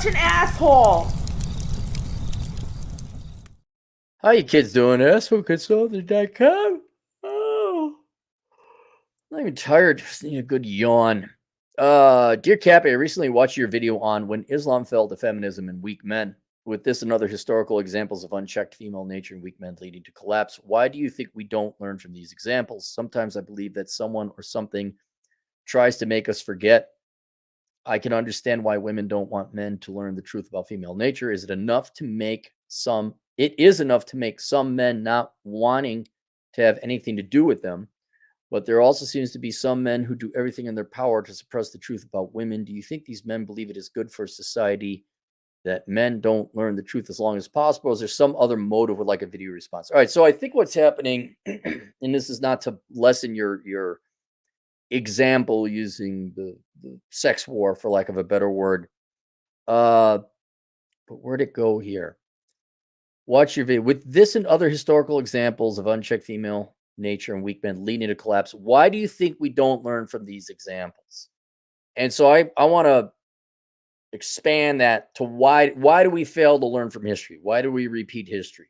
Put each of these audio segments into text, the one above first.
such an asshole. How you kids doing? AssholeConsultant.com. Oh, I'm not even tired. Just need a good yawn. Dear Cappy, I recently watched your video on when Islam fell to feminism and weak men. With this and other historical examples of unchecked female nature and weak men leading to collapse, why do you think we don't learn from these examples? Sometimes I believe that someone or something tries to make us forget. I can understand why women don't want men to learn the truth about female nature. Is it enough to make some? It is enough to make some men not wanting to have anything to do with them. But there also seems to be some men who do everything in their power to suppress the truth about women. Do you think these men believe it is good for society that men don't learn the truth as long as possible? Is there some other motive with like a video response? All right. So I think what's happening, and this is not to lessen your example using the sex war for lack of a better word. But where'd it go here? Watch your video. With this and other historical examples of unchecked female nature and weak men leading to collapse, why do you think we don't learn from these examples? And so I want to expand that to why do we fail to learn from history? Why do we repeat history?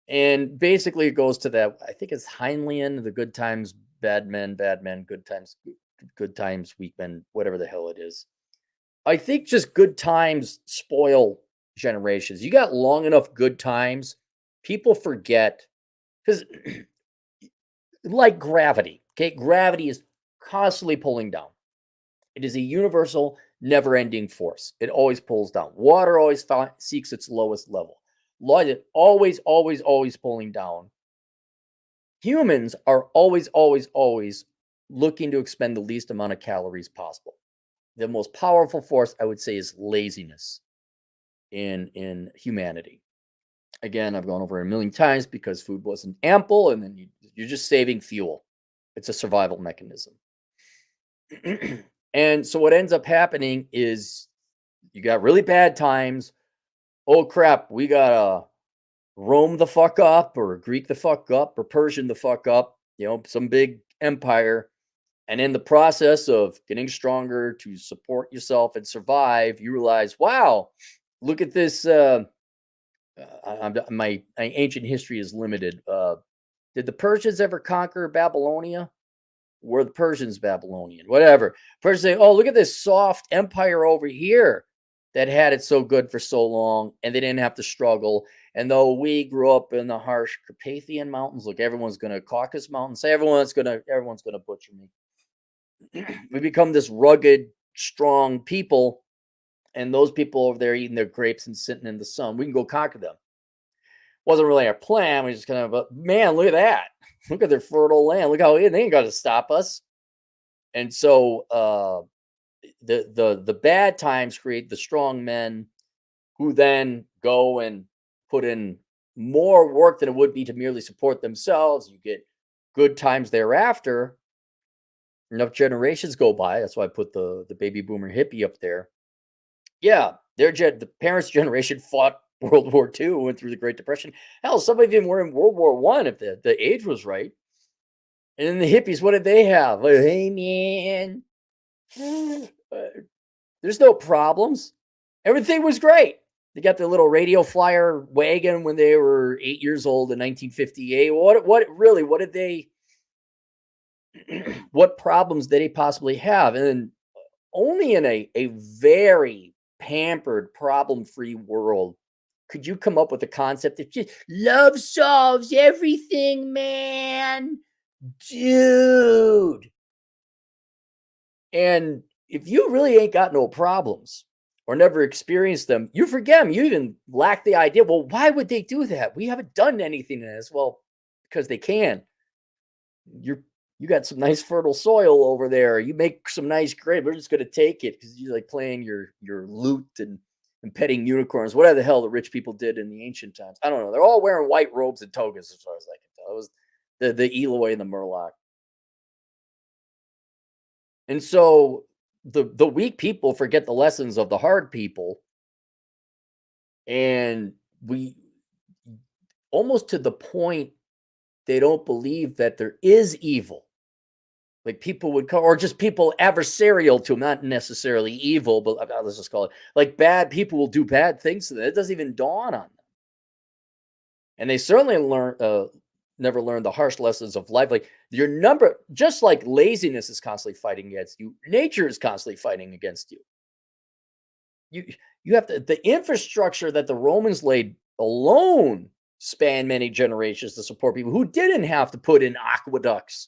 And basically it goes to that, I think it's Heinlein, the good times, bad men, good times, weak men, whatever the hell it is. I think just good times spoil generations. You got long enough good times, people forget because like gravity, okay? Gravity is constantly pulling down. It is a universal, never-ending force. It always pulls down. Water always seeks its lowest level. Light always pulling down. Humans are always looking to expend the least amount of calories possible. The most powerful force, I would say, is laziness in humanity. Again, I've gone over it a million times because food wasn't ample, and then you're just saving fuel. It's a survival mechanism. And so what ends up happening is you got really bad times. Oh crap, we gotta Rome the fuck up, or Greek the fuck up, or Persian the fuck up, some big empire. And in the process of getting stronger to support yourself and survive, you realize, wow, look at this. My ancient history is limited. Did the Persians ever conquer Babylonia? Were the Persians Babylonian? Whatever. Persians say, oh, look at this soft empire over here that had it so good for so long, and they didn't have to struggle. And though we grew up in the harsh Carpathian Mountains, look, everyone's going to Caucasus Mountains. Say everyone's going to butcher me. We become this rugged, strong people, and those people over there eating their grapes and sitting in the sun, we can go conquer them. Wasn't really our plan. We just kind of, man, look at that. Look at their fertile land. Look how they ain't got to stop us. And so the bad times create the strong men who then go and put in more work than it would be to merely support themselves. You get good times thereafter. Enough generations go by. That's why I put the baby boomer hippie up there. Yeah, the parents' generation fought World War II, went through the Great Depression. Hell, some of them were in World War I if the age was right. And then the hippies, what did they have? Like, hey, man, there's no problems. Everything was great. They got their little radio flyer wagon when they were 8 years old in 1958. What did they, what problems did they possibly have? And only in a very pampered, problem-free world could you come up with a concept that just love solves everything, man. Dude. And if you really ain't got no problems or never experienced them, you forget them. You even lack the idea. Well, why would they do that? We haven't done anything in this. Well, because they can. You got some nice fertile soil over there. You make some nice grapes. We're just going to take it because you like playing your lute and petting unicorns. Whatever the hell the rich people did in the ancient times. I don't know. They're all wearing white robes and togas as far as I can tell. It was the Eloi and the Murloc. And so the weak people forget the lessons of the hard people. And we almost to the point they don't believe that there is evil. Like people would call, or just people adversarial to them, not necessarily evil, but let's just call it like bad people will do bad things to them. It doesn't even dawn on them. And they certainly never learn the harsh lessons of life. Like your number, just like laziness is constantly fighting against you, nature is constantly fighting against you. You you have the infrastructure that the Romans laid alone span many generations to support people who didn't have to put in aqueducts.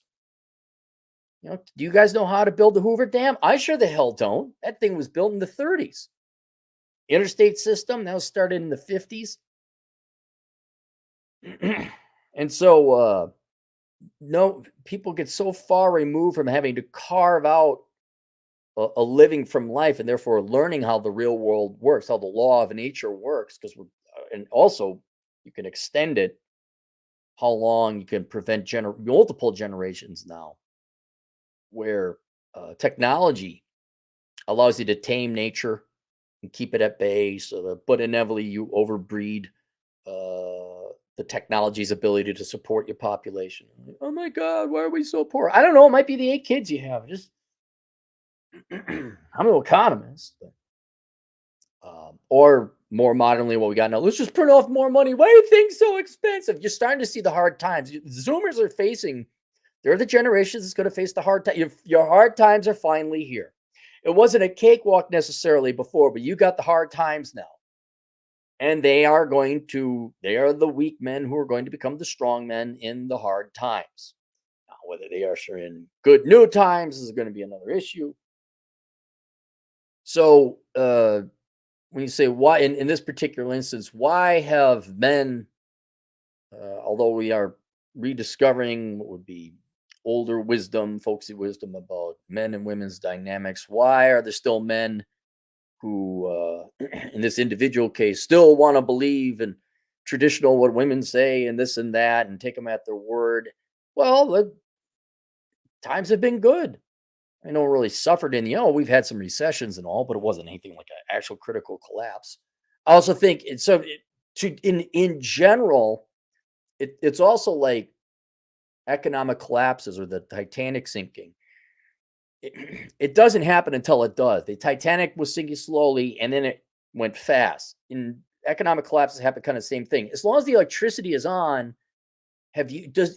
Do you guys know how to build the Hoover Dam? I sure the hell don't. That thing was built in the 30s. Interstate system that was started in the 50s. And so no, people get so far removed from having to carve out a living from life and therefore learning how the real world works, how the law of nature works, because we're and also you can extend it how long you can prevent multiple generations now where technology allows you to tame nature and keep it at bay so that but inevitably you overbreed the technology's ability to support your population. Oh my god, why are we so poor? I don't know, it might be the 8 kids you have. Just I'm no economist, but, or more modernly, what we got now. Let's just print off more money. Why are things so expensive? You're starting to see the hard times. Zoomers are facing. They're the generations that's going to face the hard time. Your hard times are finally here. It wasn't a cakewalk necessarily before, but you got the hard times now, and they are the weak men who are going to become the strong men in the hard times. Now, whether they usher in good new times is going to be another issue. So, when you say why, in this particular instance, why have men, although we are rediscovering what would be older wisdom, folksy wisdom about men and women's dynamics, why are there still men who, in this individual case, still want to believe in traditional what women say and this and that and take them at their word? Well, the times have been good. I know really suffered in we've had some recessions and all, but it wasn't anything like an actual critical collapse. I also think it's so in general, it's also like economic collapses or the Titanic sinking. It doesn't happen until it does. The Titanic was sinking slowly and then it went fast. In economic collapses happen kind of same thing. As long as the electricity is on,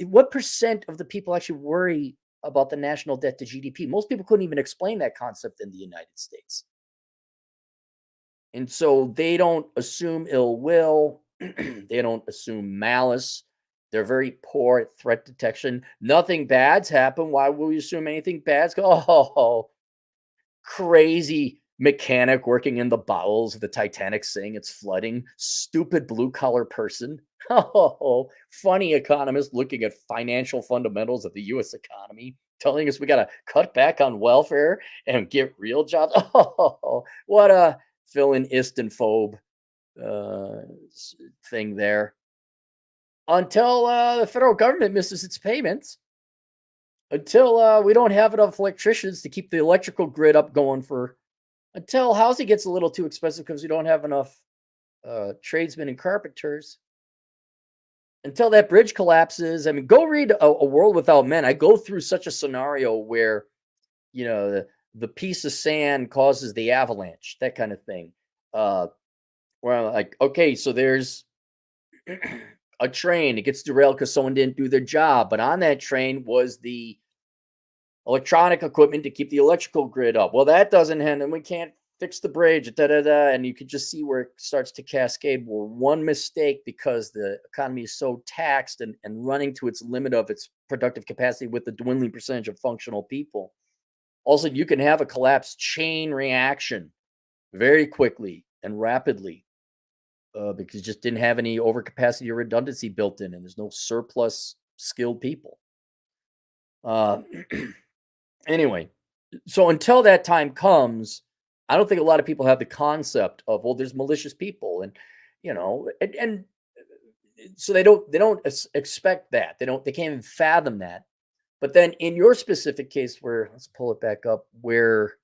what percent of the people actually worry about the national debt to GDP? Most people couldn't even explain that concept in the United States. And so they don't assume ill will. They don't assume malice. They're very poor at threat detection. Nothing bad's happened. Why would we assume anything bad's oh, crazy mechanic working in the bowels of the Titanic saying it's flooding. Stupid blue collar person. Oh, funny economist looking at financial fundamentals of the US economy, telling us we got to cut back on welfare and get real jobs. Oh, what a fill-in-ist and phobe thing there. Until the federal government misses its payments, until we don't have enough electricians to keep the electrical grid up going until housing gets a little too expensive because we don't have enough tradesmen and carpenters, until that bridge collapses. I mean, go read a World Without Men. I go through such a scenario where, the piece of sand causes the avalanche, that kind of thing. Where I'm like, okay, so there's a train, it gets derailed because someone didn't do their job. But on that train was the electronic equipment to keep the electrical grid up. Well, that doesn't happen, and we can't fix the bridge, and you could just see where it starts to cascade. Where one mistake, because the economy is so taxed and running to its limit of its productive capacity with the dwindling percentage of functional people. Also, you can have a collapse chain reaction very quickly and rapidly because you just didn't have any overcapacity or redundancy built in, and there's no surplus skilled people. Anyway, so until that time comes, I don't think a lot of people have the concept of, well, there's malicious people, and and so they don't expect that. They can't even fathom that. But then in your specific case, where let's pull it back up, where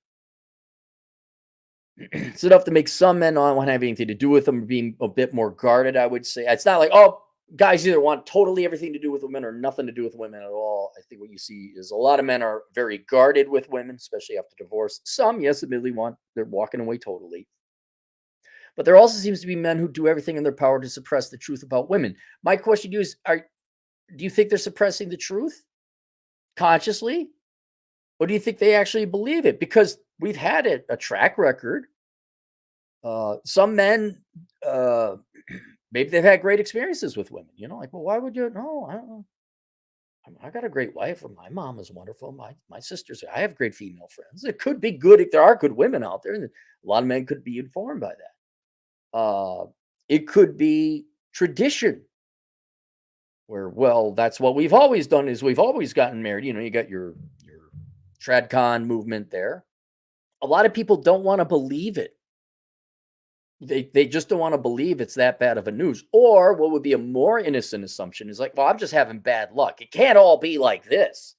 it's enough to make some men not want to have anything to do with them, being a bit more guarded, I would say. It's not like, oh, guys either want totally everything to do with women or nothing to do with women at all. I think what you see is a lot of men are very guarded with women, especially after divorce. Some, yes, admittedly they're walking away totally. But there also seems to be men who do everything in their power to suppress the truth about women. My question to you is, do you think they're suppressing the truth consciously? Or do you think they actually believe it? Because we've had a track record. Some men, uh, maybe they've had great experiences with women. Like, well, why would you? No, I don't know. I got a great wife. Or my mom is wonderful. My sisters. I have great female friends. It could be good if there are good women out there, and a lot of men could be informed by that. It could be tradition, where that's what we've always done. Is we've always gotten married. You got your tradcon movement there. A lot of people don't want to believe it. They just don't want to believe it's that bad of a news. Or what would be a more innocent assumption is like, well, I'm just having bad luck. It can't all be like this.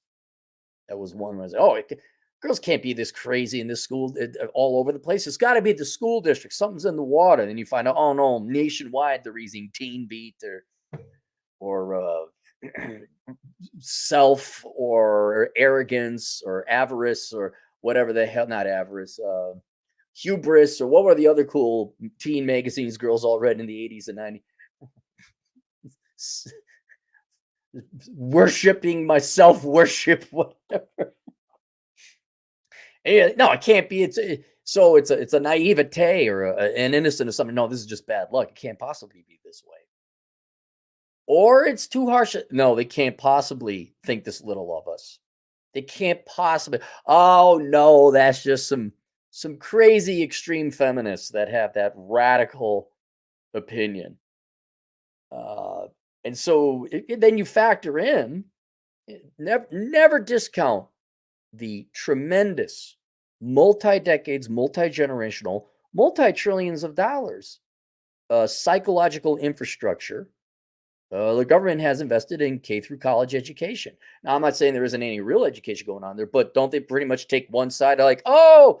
That was one was, girls can't be this crazy in this school all over the place. It's got to be the school district. Something's in the water. Then you find out, oh no, nationwide they're using teen beat or self or arrogance or avarice or whatever the hell, not avarice, hubris, or what were the other cool teen magazines girls all read in the 80s and 90s? Worshipping myself, worship, whatever. No, it can't be. It's a naivete or an innocent or something. No, this is just bad luck. It can't possibly be this way. Or it's too harsh. No, they can't possibly think this little of us. They can't possibly. Oh no, that's just some crazy extreme feminists that have that radical opinion. And so then you factor in, never discount the tremendous multi-decades, multi-generational, multi-trillions of dollars psychological infrastructure the government has invested in K through college education. Now, I'm not saying there isn't any real education going on there, but don't they pretty much take one side of like, oh,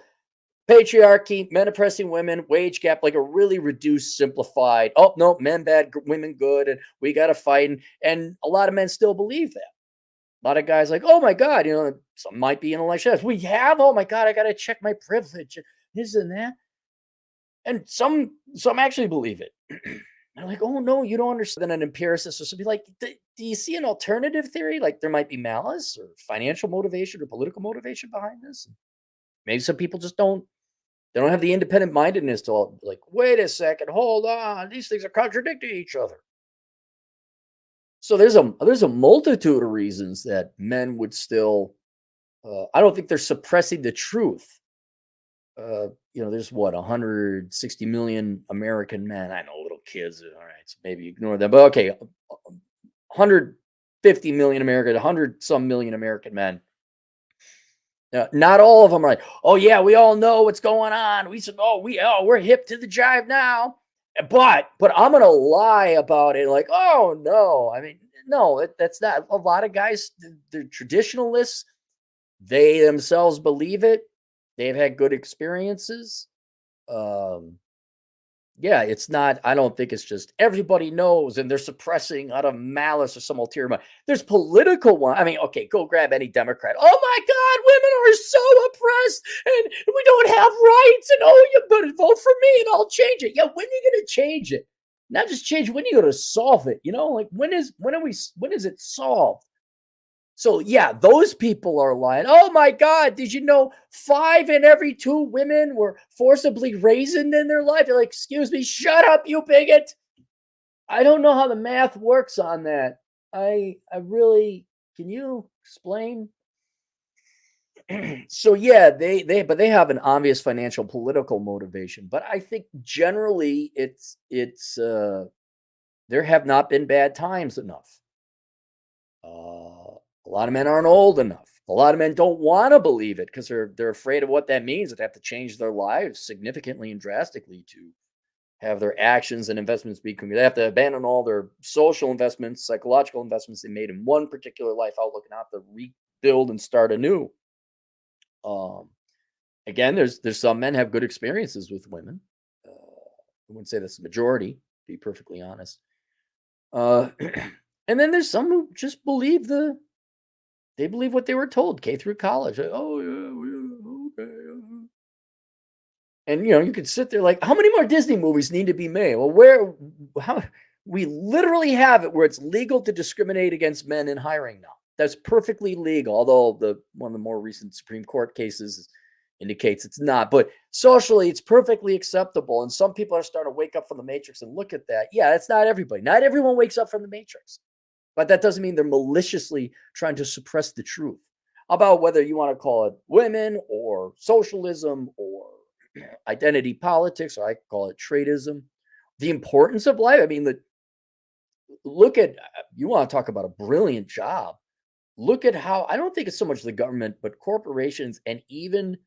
patriarchy, men oppressing women, wage gap, like a really reduced, simplified, oh, no, men bad, women good, and we got to fight. And a lot of men still believe that. A lot of guys like, oh my God, some might be intellectual. We have, oh my God, I got to check my privilege, this and that. And some actually believe it. They're like, oh no, you don't understand. An empiricist or something like, do you see an alternative theory? Like there might be malice or financial motivation or political motivation behind this. Maybe some people just don't. They don't have the independent mindedness to like, wait a second, hold on, these things are contradicting each other. So there's a multitude of reasons that men would still. I don't think they're suppressing the truth. There's 160 million American men. I know little kids. All right, so maybe ignore them. But okay, 150 million American, 100 some million American men. Not all of them are like, oh yeah, we all know what's going on. We said, we're hip to the jive now. But I'm gonna lie about it. Like, oh no, I mean, no, that's not. A lot of guys, they're traditionalists. They themselves believe it. They've had good experiences. Yeah, it's not. I don't think it's just everybody knows and they're suppressing out of malice or some ulterior motive. There's political one. I mean, okay, go grab any Democrat. Oh my God, women are so oppressed and we don't have rights. And oh, you better vote for me and I'll change it. Yeah, when are you gonna change it? Not just change. When are you gonna solve it? Like when is it solved? So yeah, those people are lying. Oh my God, did you know 5 in every 2 women were forcibly raised in their life? You're like, excuse me, shut up, you bigot. I don't know how the math works on that. I really can you explain? So yeah, they have an obvious financial political motivation, but I think generally it's there have not been bad times enough. A lot of men aren't old enough. A lot of men don't want to believe it because they're afraid of what that means. That they have to change their lives significantly and drastically to have their actions and investments be. They have to abandon all their social investments, psychological investments they made in one particular life outlook, and have to rebuild and start anew. Again, there's some men have good experiences with women. I wouldn't say that's the majority, to be perfectly honest. Uh, and then there's some who just believe they believe what they were told, K through college. Oh yeah, okay. And you could sit there like, how many more Disney movies need to be made? Well, how we literally have it where it's legal to discriminate against men in hiring now. That's perfectly legal, although the one of the more recent Supreme Court cases indicates it's not. But socially, it's perfectly acceptable. And some people are starting to wake up from the matrix and look at that. Yeah, it's not everybody. Not everyone wakes up from the matrix. But that doesn't mean they're maliciously trying to suppress the truth about whether you want to call it women or socialism or identity politics, or I call it tradeism. The importance of life. I mean, look at you want to talk about a brilliant job. Look at how I don't think it's so much the government, but corporations and even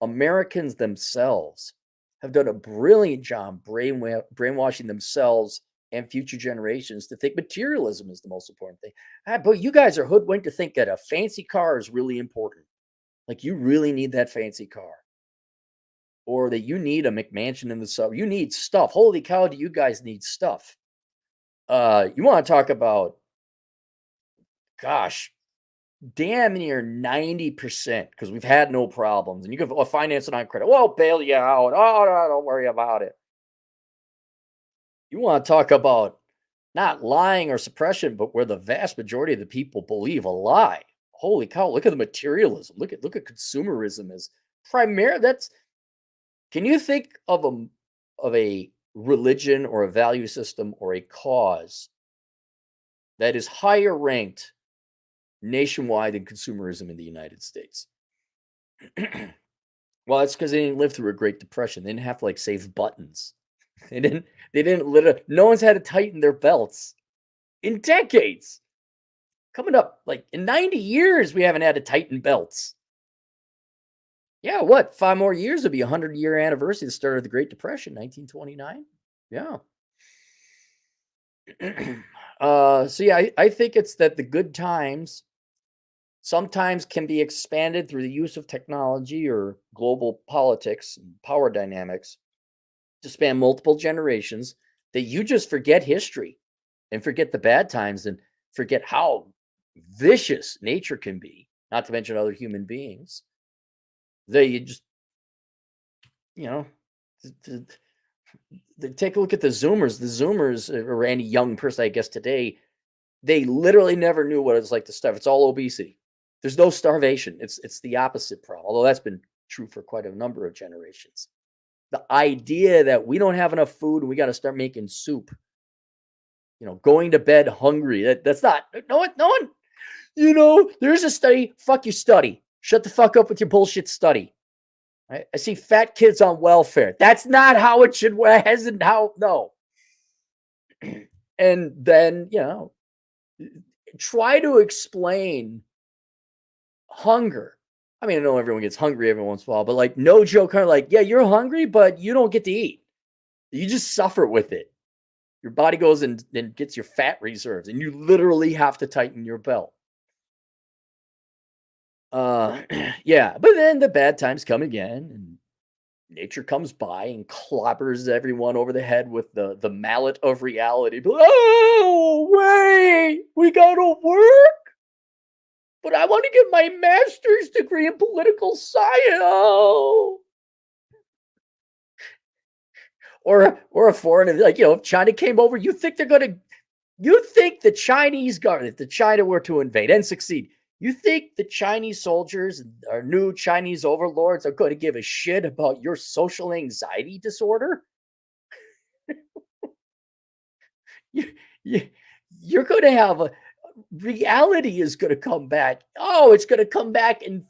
Americans themselves have done a brilliant job brainwashing themselves and future generations to think materialism is the most important thing. But you guys are hoodwinked to think that a fancy car is really important. Like you really need that fancy car, or that you need a McMansion in the sub. You need stuff. Holy cow, do you guys need stuff? You want to talk about, gosh, damn near 90%, because we've had no problems. And you can finance it on credit. Well, bail you out. Oh, no, don't worry about it. You want to talk about not lying or suppression, but where the vast majority of the people believe a lie. Holy cow, look at the materialism. Look at consumerism as primary. Can you think of a religion or a value system or a cause that is higher ranked nationwide than consumerism in the United States? Well, that's because they didn't live through a Great Depression. They didn't have to like save buttons. They didn't literally, no one's had to tighten their belts in decades. Coming up like in 90 years, we haven't had to tighten belts. Yeah, what? 5 more years would be a 100-year anniversary of the start of the Great Depression, 1929. Yeah. So yeah, I think it's that the good times sometimes can be expanded through the use of technology or global politics and power dynamics to span multiple generations, that you just forget history and forget the bad times and forget how vicious nature can be, not to mention other human beings. They just, you know, take a look at the Zoomers. The Zoomers, or any young person, I guess, today, they literally never knew what it was like to starve. It's all obesity. There's no starvation. It's the opposite problem, although that's been true for quite a number of generations. The idea that we don't have enough food and we got to start making soup, going to bed hungry. That's not, no one, there's a study. Fuck your study. Shut the fuck up with your bullshit study. Right? I see fat kids on welfare. That's not how it should work. No. And then, try to explain hunger. I mean, I know everyone gets hungry every once in a while, but like, no joke, kind of like, yeah, you're hungry, but you don't get to eat. You just suffer with it. Your body goes and gets your fat reserves, and you literally have to tighten your belt. Yeah, but then the bad times come again, and nature comes by and clobbers everyone over the head with the mallet of reality. Oh, wait, we gotta work, but I want to get my master's degree in political science. Oh. Or a foreign, like, if China came over, you think the Chinese government, if the China were to invade and succeed, you think the Chinese soldiers, our new Chinese overlords, are going to give a shit about your social anxiety disorder? you, you, you're going to have reality is going to come back. Oh, it's going to come back in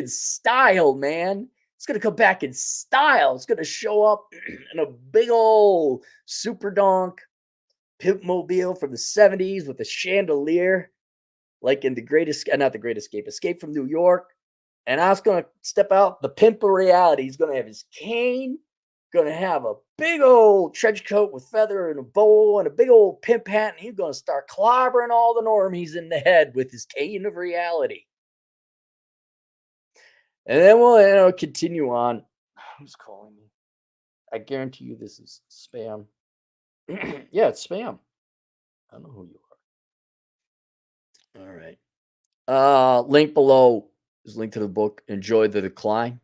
style, man. It's going to come back in style. It's going to show up in a big old super donk pimp mobile from the 70s with a chandelier, like in not the Great Escape, Escape from New York. And I was going to step out. The pimp of reality. He's going to have his cane, going to have a big old trench coat with feather and a bow and a big old pimp hat. And he's going to start clobbering all the normies in the head with his cane of reality. And then we'll continue on. Who's calling me? I guarantee you this is spam. Yeah, it's spam. I don't know who you are. All right. Link below is linked to the book Enjoy the Decline,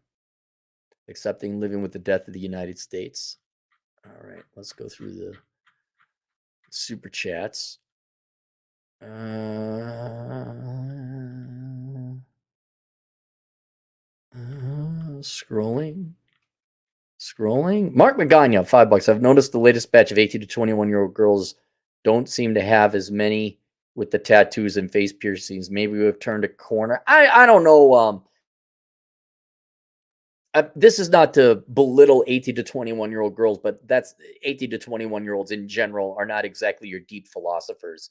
Accepting Living with the Death of the United States. All right, let's go through the super chats. Scrolling. Mark Magana, $5. I've noticed the latest batch of 18 to 21-year-old girls don't seem to have as many with the tattoos and face piercings. Maybe we've turned a corner. I don't know. This is not to belittle 18 to 21-year-old girls, but that's 18 to 21-year-olds in general are not exactly your deep philosophers.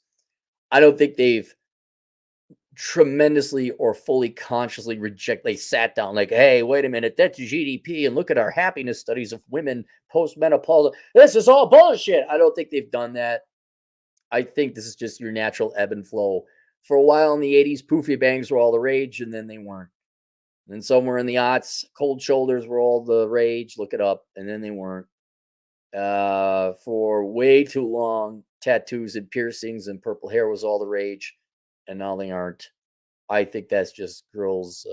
I don't think they've tremendously or fully consciously they sat down like, hey, wait a minute, that's GDP and look at our happiness studies of women post-menopausal. This is all bullshit. I don't think they've done that. I think this is just your natural ebb and flow. For a while in the 80s, poofy bangs were all the rage, and then they weren't. And then somewhere in the aughts, cold shoulders were all the rage. Look it up. And then they weren't. For way too long, tattoos and piercings and purple hair was all the rage. And now they aren't. I think that's just girls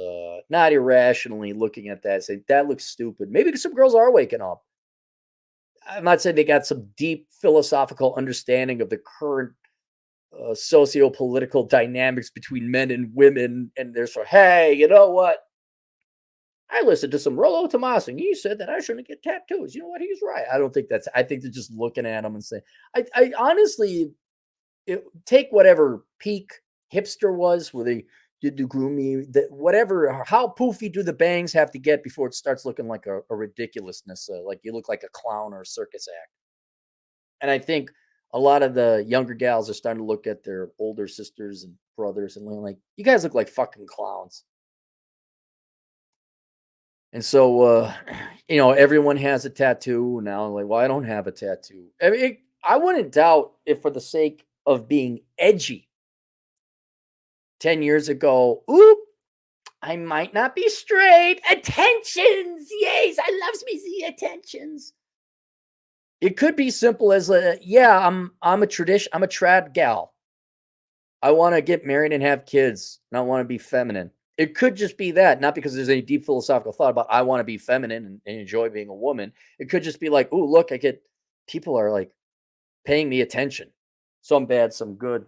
not irrationally looking at that, saying, that looks stupid. Maybe some girls are waking up. I'm not saying they got some deep philosophical understanding of the current socio-political dynamics between men and women. And they're so, hey, you know what? I listened to some Rollo Tomas, and he said that I shouldn't get tattoos. You know what? He's right. I don't think I think they're just looking at them and saying, I honestly take whatever peak hipster was where they did the gloomy, whatever, how poofy do the bangs have to get before it starts looking like a ridiculousness, like you look like a clown or a circus act. And I think a lot of the younger gals are starting to look at their older sisters and brothers and like, you guys look like fucking clowns. And so, everyone has a tattoo now. Like, well, I don't have a tattoo. I wouldn't doubt if, for the sake of being edgy, 10 years ago, I might not be straight. Attentions. Yes, I loves me the attentions. It could be simple as, I'm a trad gal. I want to get married and have kids, and I want to be feminine. It could just be that, not because there's any deep philosophical thought about I want to be feminine and enjoy being a woman. It could just be like, oh, look, people are like paying me attention. Some bad, some good.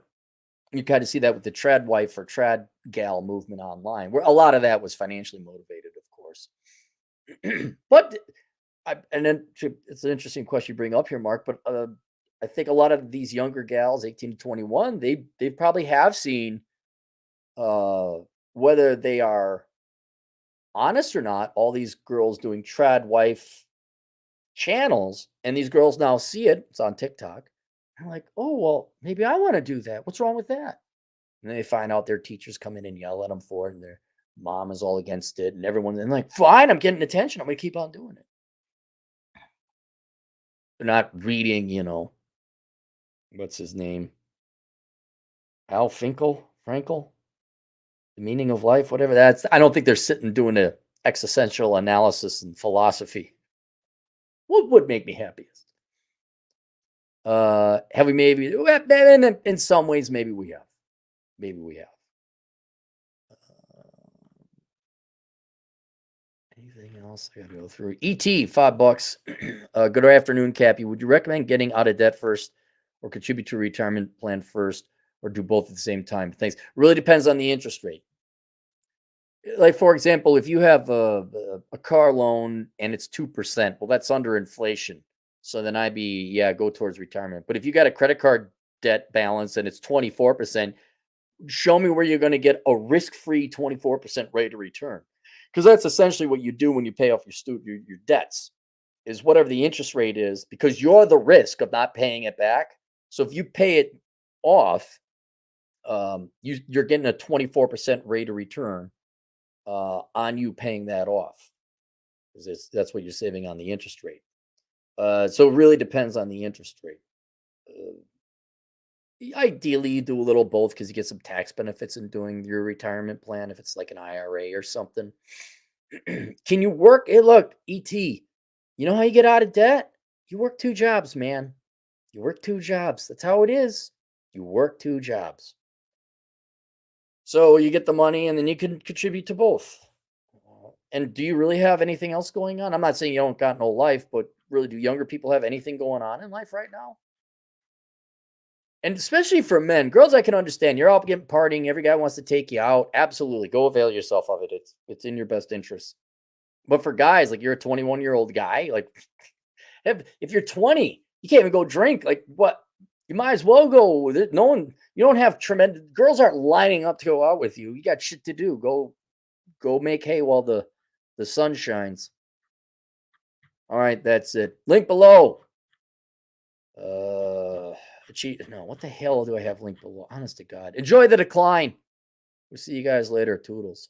You kind of see that with the trad wife or trad gal movement online, where a lot of that was financially motivated, of course. But it's an interesting question you bring up here, Mark. But I think a lot of these younger gals, 18 to 21, they probably have seen whether they are honest or not, all these girls doing trad wife channels, and these girls now see it. It's on TikTok. I'm like, oh, well, maybe I want to do that. What's wrong with that? And then they find out their teachers come in and yell at them for it, and their mom is all against it, and everyone's like, fine, I'm getting attention. I'm going to keep on doing it. They're not reading, what's his name? Al Frankel? The Meaning of Life, whatever that's. I don't think they're sitting doing an existential analysis and philosophy. What would make me happiest? Have we maybe, in some ways, maybe we have. Anything else I gotta go through? ET, $5. Good afternoon, Cappy. Would you recommend getting out of debt first or contribute to a retirement plan first or do both at the same time? Thanks. Really depends on the interest rate. Like, for example, if you have a car loan and it's 2%, well, that's under inflation. So then go towards retirement. But if you got a credit card debt balance and it's 24%, show me where you're going to get a risk-free 24% rate of return. Because that's essentially what you do when you pay off your debts, is whatever the interest rate is, because you're the risk of not paying it back. So if you pay it off, you're getting a 24% rate of return on you paying that off, because that's what you're saving on the interest rate. So it really depends on the interest rate. Ideally, you do a little both because you get some tax benefits in doing your retirement plan if it's like an IRA or something. Can you work? Hey, look, ET, you know how you get out of debt? You work 2 jobs, man. You work 2 jobs. That's how it is. You work 2 jobs. So you get the money and then you can contribute to both. And do you really have anything else going on? I'm not saying you don't got no life, but really, do younger people have anything going on in life right now? And especially for men, girls, I can understand. You're out getting partying. Every guy wants to take you out. Absolutely, go avail yourself of it. It's in your best interest. But for guys, like you're a 21-year-old guy, like if you're 20, you can't even go drink. Like what? You might as well go with it. No one, you don't have tremendous. Girls aren't lining up to go out with you. You got shit to do. Go make hay while the sun shines. All right, that's it. Link below. Cheat. No, what the hell do I have linked below? Honest to God. Enjoy the decline. We'll see you guys later. Toodles.